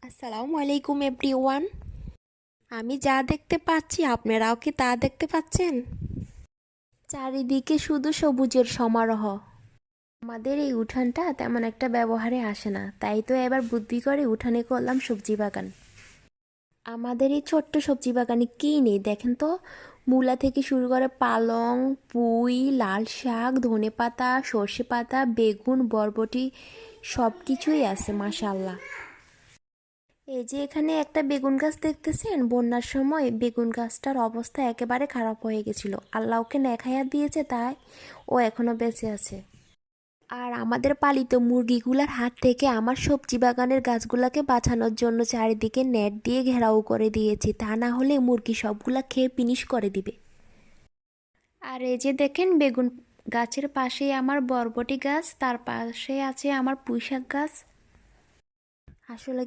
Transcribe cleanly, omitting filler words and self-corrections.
আসসালামু আলাইকুম এভরিওয়ান। আমি যা দেখতে পাচ্ছি আপনারাও কি তা দেখতে পাচ্ছেন? চারিদিকে শুধু সবুজের সমারোহ। আমাদের এই উঠানটা তেমন একটা ব্যবহারে আসে না, তাই তো এবার বুদ্ধি করে উঠানে করলাম সবজি বাগান। আমাদের এই ছোট্ট সবজি বাগানে কী নেই দেখেন তো। মূলা থেকে শুরু করে পালং, পুঁই, লাল শাক, ধনেপাতা, সর্ষে পাতা, বেগুন, বরবটি সব কিছুই আছে মাশাআল্লাহ। এই যে এখানে একটা বেগুন গাছ দেখতেছেন, বন্যার সময় বেগুন গাছটার অবস্থা একেবারে খারাপ হয়ে গেছিল, আল্লাহ ওকে নেখায়া দিয়েছে, তাই ও এখনো বেঁচে আছে। আর আমাদের পালিত মুরগিগুলার হাত থেকে আমার সবজি বাগানের গাছগুলাকে বাঁচানোর জন্য চারিদিকে নেট দিয়ে ঘেরাও করে দিয়েছি, তা না হলে মুরগি সবগুলা খেয়ে ফিনিশ করে দিবে। আর এই যে দেখেন বেগুন গাছের পাশেই আমার বরবটি গাছ, তার পাশে আছে আমার পুঁইশাক গাছ। আসলে